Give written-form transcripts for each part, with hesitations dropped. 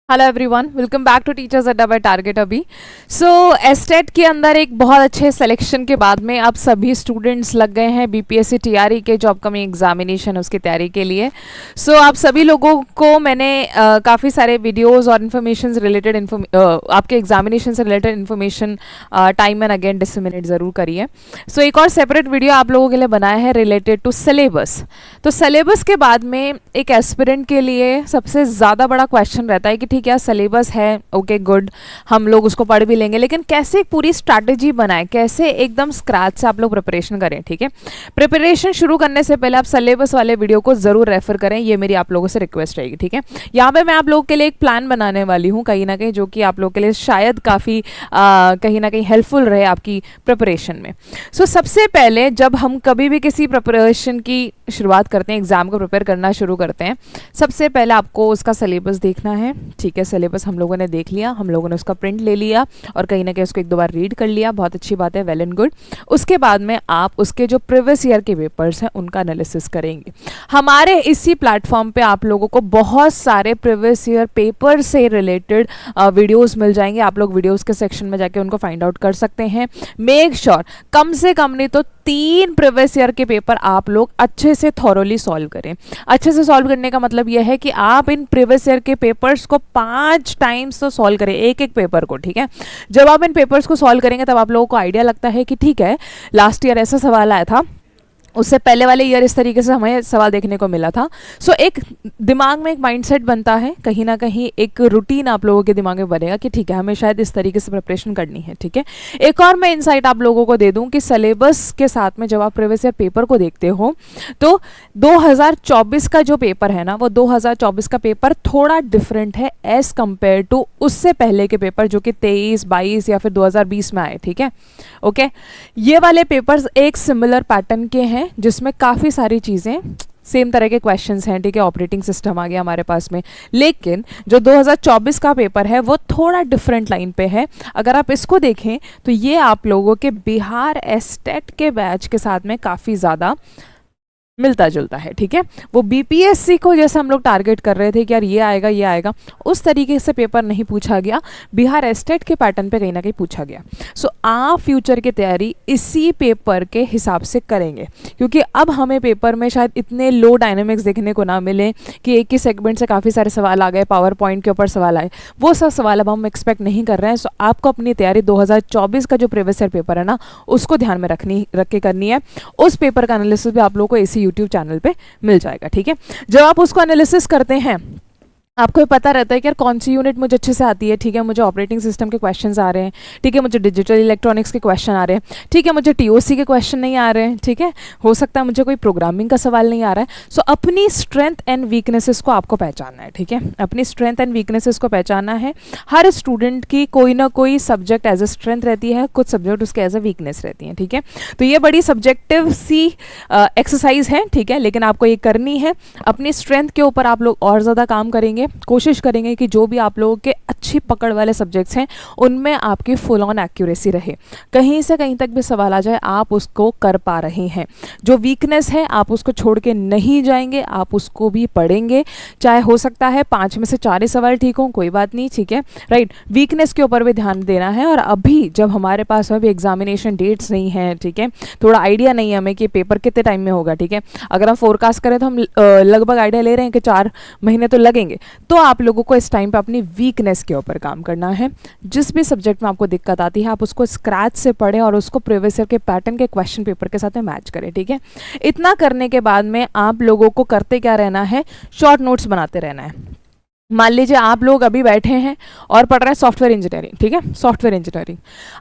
Hello everyone, welcome back to teachers Adda by target Abhi. So estate के अंदर एक बहुत अच्छे सिलेक्शन के बाद में अब सभी स्टूडेंट्स लग गए हैं बीपीएससी टीआरई के जो अपकमिंग एग्जामिनेशन उसकी तैयारी के लिए। आप सभी लोगों को मैंने काफ़ी सारे वीडियोस और इन्फॉर्मेशन रिलेटेड आपके एग्जामिनेशन से related information time and again disseminate ज़रूर करिए। एक और सेपरेट वीडियो आप लोगों के लिए बनाया है रिलेटेड टू सिलेबस। तो सिलेबस के बाद में एक एस्पिरेंट के लिए सबसे ज़्यादा बड़ा क्वेश्चन रहता है कि ठीक है सिलेबस है, ओके गुड, हम लोग उसको पढ़ भी लेंगे, लेकिन कैसे एक पूरी स्ट्रैटेजी बनाएं, कैसे एकदम स्क्रैच से आप लोग प्रिपरेशन करें। ठीक है, प्रिपरेशन शुरू करने से पहले आप सिलेबस वाले वीडियो को जरूर रेफर करें, ये मेरी आप लोगों से रिक्वेस्ट रहेगी। ठीक है, यहाँ पे मैं आप लोगों के लिए एक प्लान बनाने वाली हूँ कहीं ना कहीं, जो कि आप लोगों के लिए शायद काफ़ी कहीं ना कहीं हेल्पफुल रहे आपकी प्रिपरेशन में। सबसे पहले जब हम कभी भी किसी प्रिपरेशन की शुरुआत करते हैं, एग्जाम को प्रिपेयर करना शुरू करते हैं, सबसे पहले आपको उसका सिलेबस देखना है। ठीक है, सिलेबस हम लोगों ने देख लिया, हम लोगों ने उसका प्रिंट ले लिया और कहीं ना कहीं उसको एक दो बार रीड कर लिया, बहुत अच्छी बात है, वेल एंड गुड। उसके बाद में आप उसके जो प्रीवियस ईयर के पेपर्स हैं उनका एनालिसिस करेंगे। हमारे इसी प्लेटफॉर्म पे आप लोगों को बहुत सारे प्रीवियस ईयर पेपर से रिलेटेड वीडियोस मिल जाएंगे, आप लोग वीडियोस के सेक्शन में जाके उनको फाइंड आउट कर सकते हैं। मेक श्योर कम से कम नहीं तो 3 प्रीवियस ईयर के पेपर आप लोग अच्छे से थॉरोली सॉल्व करें। अच्छे से सॉल्व करने का मतलब यह है कि आप इन प्रीवियस ईयर के पेपर्स को 5 टाइम्स तो सॉल्व करें, एक एक पेपर को। ठीक है, जब आप इन पेपर्स को सॉल्व करेंगे तब आप लोगों को आइडिया लगता है कि ठीक है लास्ट ईयर ऐसा सवाल आया था, उससे पहले वाले ईयर इस तरीके से हमें सवाल देखने को मिला था। एक दिमाग में एक माइंडसेट बनता है, कहीं ना कहीं एक रूटीन आप लोगों के दिमाग में बनेगा कि ठीक है हमें शायद इस तरीके से प्रिपरेशन करनी है। ठीक है, एक और मैं इनसाइट आप लोगों को दे दूं कि सिलेबस के साथ में जब आप प्रीवियस ईयर पेपर को देखते हो तो 2024 का जो पेपर है ना, वो 2024 का पेपर थोड़ा डिफरेंट है एज कंपेयर टू उससे पहले के पेपर जो कि 23, 22 या फिर 2020 में आए। ठीक है, ओके, ये वाले पेपर्स एक सिमिलर पैटर्न के हैं जिसमें काफ़ी सारी चीज़ें सेम तरह के क्वेश्चंस हैं। ठीक है, ऑपरेटिंग सिस्टम आ गया हमारे पास में, लेकिन जो 2024 का पेपर है वो थोड़ा डिफरेंट लाइन पे है। अगर आप इसको देखें तो ये आप लोगों के बिहार एस्टेट के बैच के साथ में काफ़ी ज़्यादा मिलता जुलता है। ठीक है, वो बीपीएससी को जैसे हम लोग टारगेट कर रहे थे कि यार ये आएगा, उस तरीके से पेपर नहीं पूछा गया, बिहार एस्टेट के पैटर्न पे कहीं ना कहीं पूछा गया। आप फ्यूचर की तैयारी इसी पेपर के हिसाब से करेंगे, क्योंकि अब हमें पेपर में शायद इतने लो डायनेमिक्स देखने को ना मिले कि एक ही सेगमेंट से काफ़ी सारे सवाल आ गए, पावर पॉइंट के ऊपर सवाल आए, वो सब सवाल अब हम एक्सपेक्ट नहीं कर रहे हैं। आपको अपनी तैयारी 2024 का जो प्रीवियस ईयर पेपर है ना, उसको ध्यान में रख के करनी है। उस पेपर का एनालिसिस भी आप लोगों को इसी यूट्यूब चैनल पे मिल जाएगा। ठीक है, जब आप उसको एनालिसिस करते हैं आपको पता रहता है कि यार कौन सी यूनिट मुझे अच्छे से आती है। ठीक है, मुझे ऑपरेटिंग सिस्टम के क्वेश्चंस आ रहे हैं, ठीक है, मुझे डिजिटल इलेक्ट्रॉनिक्स के क्वेश्चन आ रहे हैं, ठीक है, मुझे टीओसी के क्वेश्चन नहीं आ रहे हैं, ठीक है, हो सकता है मुझे कोई प्रोग्रामिंग का सवाल नहीं आ रहा है। अपनी स्ट्रेंथ एंड वीकनेसेस को आपको पहचानना है। ठीक है, अपनी स्ट्रेंथ एंड वीकनेसेस को पहचानना है। हर स्टूडेंट की कोई ना कोई सब्जेक्ट एज ए स्ट्रेंथ रहती है, कुछ सब्जेक्ट उसके एज ए वीकनेस रहती है। ठीक है, तो ये बड़ी सब्जेक्टिव सी एक्सरसाइज है। ठीक है, लेकिन आपको ये करनी है। अपनी स्ट्रेंथ के ऊपर आप लोग और ज़्यादा काम करेंगे, कोशिश करेंगे कि जो भी आप लोगों के अच्छी पकड़ वाले सब्जेक्ट्स हैं उनमें आपकी फुल ऑन एक्यूरेसी रहे, कहीं से कहीं तक भी सवाल आ जाए आप उसको कर पा रहे हैं। जो वीकनेस है आप उसको छोड़ के नहीं जाएंगे, आप उसको भी पढ़ेंगे, चाहे हो सकता है 5 में से 4 ही सवाल ठीक हो, कोई बात नहीं। ठीक है, राइट, वीकनेस के ऊपर भी ध्यान देना है। और अभी जब हमारे पास अभी एग्जामिनेशन डेट्स नहीं है, ठीक है, थोड़ा आइडिया नहीं है हमें कि पेपर कितने टाइम में होगा। ठीक है, अगर हम फोरकास्ट करें तो हम लगभग आइडिया ले रहे हैं कि 4 महीने तो लगेंगे। तो आप लोगों को इस टाइम पे अपनी वीकनेस के ऊपर काम करना है। जिस भी सब्जेक्ट में आपको दिक्कत आती है आप उसको स्क्रैच से पढ़ें और उसको प्रीवियस ईयर के पैटर्न के क्वेश्चन पेपर के साथ में मैच करें। ठीक है, इतना करने के बाद में आप लोगों को करते क्या रहना है, शॉर्ट नोट्स बनाते रहना है। मान लीजिए आप लोग अभी बैठे हैं और पढ़ रहे हैं सॉफ्टवेयर इंजीनियरिंग। ठीक है, सॉफ्टवेयर इंजीनियरिंग,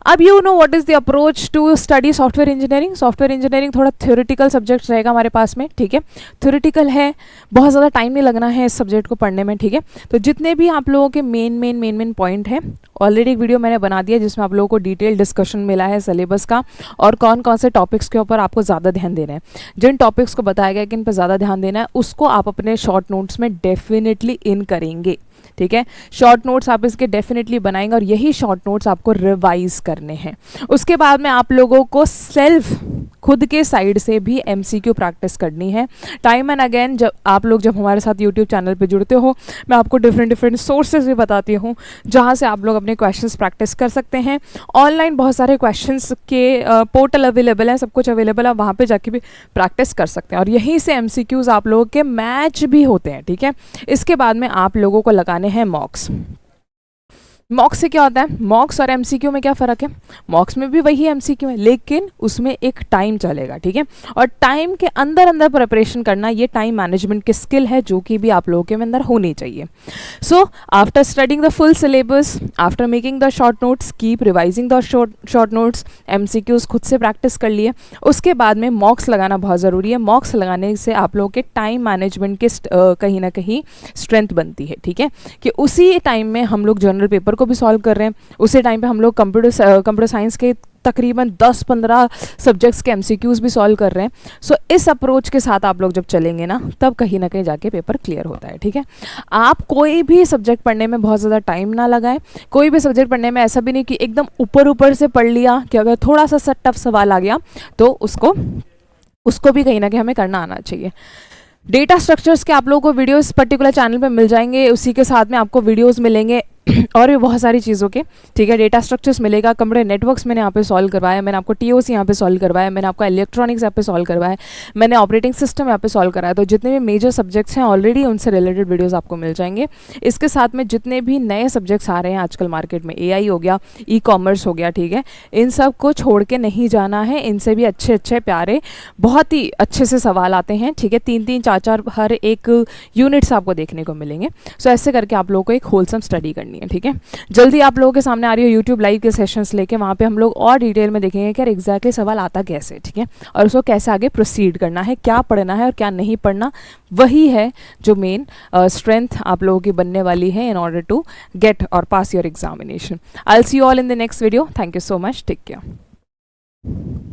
अब you know what is the approach to study software engineering. Software engineering थोड़ा थ्योरेटिकल सब्जेक्ट रहेगा हमारे पास में। ठीक है, थ्योरेटिकल है, बहुत ज़्यादा टाइम नहीं लगना है इस सब्जेक्ट को पढ़ने में। ठीक है, तो जितने भी आप लोगों के मेन पॉइंट है, ऑलरेडी एक वीडियो मैंने बना दिया जिसमें आप लोगों को डिटेल डिस्कशन मिला है सिलेबस का और कौन कौन से टॉपिक्स के ऊपर आपको ज़्यादा ध्यान देना है। जिन टॉपिक्स को बताया गया कि इन पर ज़्यादा ध्यान देना है उसको आप अपने शॉर्ट नोट्स में डेफिनेटली इन करेंगे। ठीक है। शॉर्ट नोट्स आप इसके डेफिनेटली बनाएंगे और यही शॉर्ट नोट्स आपको रिवाइज करने हैं। उसके बाद में आप लोगों को सेल्फ खुद के साइड से भी एमसीक्यू प्रैक्टिस करनी है। टाइम एंड अगेन जब आप लोग हमारे साथ यूट्यूब चैनल पे जुड़ते हो, मैं आपको डिफरेंट सोर्सेज भी बताती हूँ जहाँ से आप लोग अपने क्वेश्चंस प्रैक्टिस कर सकते हैं। ऑनलाइन बहुत सारे क्वेश्चंस के पोर्टल अवेलेबल है, सब कुछ अवेलेबल है, वहाँ पे जाके भी प्रैक्टिस कर सकते हैं और यहीं से एमसीक्यूज आप लोगों के मैच भी होते हैं, ठीक है। इसके बाद में आप लोगों को लगाने हैं मॉक्स। मॉक्स से क्या होता है, मॉक्स और एमसीक्यू में क्या फ़र्क है, मॉक्स में भी वही एमसीक्यू है लेकिन उसमें एक टाइम चलेगा, ठीक है। और टाइम के अंदर अंदर प्रिपरेशन करना, ये टाइम मैनेजमेंट की स्किल है जो कि भी आप लोगों के अंदर होनी चाहिए। So after studying the full syllabus, after making the short notes, keep revising the short notes, MCQs खुद से प्रैक्टिस कर लिए। उसके बाद में मॉक्स लगाना बहुत ज़रूरी है। मॉक्स लगाने से आप लोगों के टाइम मैनेजमेंट के कहीं ना कहीं स्ट्रेंथ बनती है, ठीक है, कि उसी टाइम में हम लोग जनरल पेपर को भी सॉल्व कर रहे हैं, उसी टाइम पे हम लोग कंप्यूटर साइंस के तकरीबन 10-15 सब्जेक्ट्स के एमसीक्यूज भी सॉल्व कर रहे हैं। सो इस अप्रोच के साथ आप लोग जब चलेंगे ना, तब कहीं ना कहीं जाके पेपर क्लियर होता है, ठीक है। आप कोई भी सब्जेक्ट पढ़ने में बहुत ज़्यादा टाइम ना लगाएं। कोई भी सब्जेक्ट पढ़ने में ऐसा भी नहीं कि एकदम ऊपर ऊपर से पढ़ लिया कि अगर थोड़ा सा टफ सवाल आ गया तो उसको भी कहीं ना कहीं हमें करना आना चाहिए। डेटा स्ट्रक्चर्स के आप लोगों को वीडियोस पर्टिकुलर चैनल पे मिल जाएंगे, उसी के साथ में आपको वीडियोस मिलेंगे और भी बहुत सारी चीज़ों के, ठीक है। डेटा स्ट्रक्चर्स मिलेगा, कंप्यूटर नेटवर्क्स मैंने यहाँ पे सॉल्व करवाया, मैंने आपको टीओसी यहाँ पे सॉल्व करवाया, मैंने आपको इलेक्ट्रॉनिक्स यहाँ पे सॉल्व करवाया, मैंने ऑपरेटिंग सिस्टम यहाँ पे सॉल्व कराया। तो जितने भी मेजर सब्जेक्ट्स हैं ऑलरेडी उनसे रिलेटेड वीडियोज़ आपको मिल जाएंगे। इसके साथ में जितने भी नए सब्जेक्ट्स आ रहे हैं आजकल मार्केट में, AI हो गया, ई-कॉमर्स हो गया, ठीक है, इन सब को छोड़ के नहीं जाना है। इनसे भी अच्छे अच्छे प्यारे बहुत ही अच्छे से सवाल आते हैं, ठीक है। 3-3 4-4 हर एक यूनिट्स आपको देखने को मिलेंगे। सो ऐसे करके आप लोगों को एक होलसम स्टडी करनी है, ठीक है। जल्दी आप लोगों के सामने आ रही है यूट्यूब लाइव के सेशंस लेके, वहाँ पे हम लोग और डिटेल में देखेंगे कि यार एग्जैक्टली सवाल आता कैसे, ठीक है, और उसको कैसे आगे प्रोसीड करना है, क्या पढ़ना है और क्या नहीं पढ़ना। वही है जो मेन स्ट्रेंथ आप लोगों की बनने वाली है इन ऑर्डर टू गेट और pass your examination. I will see you all in the next video. Thank you so much, take care.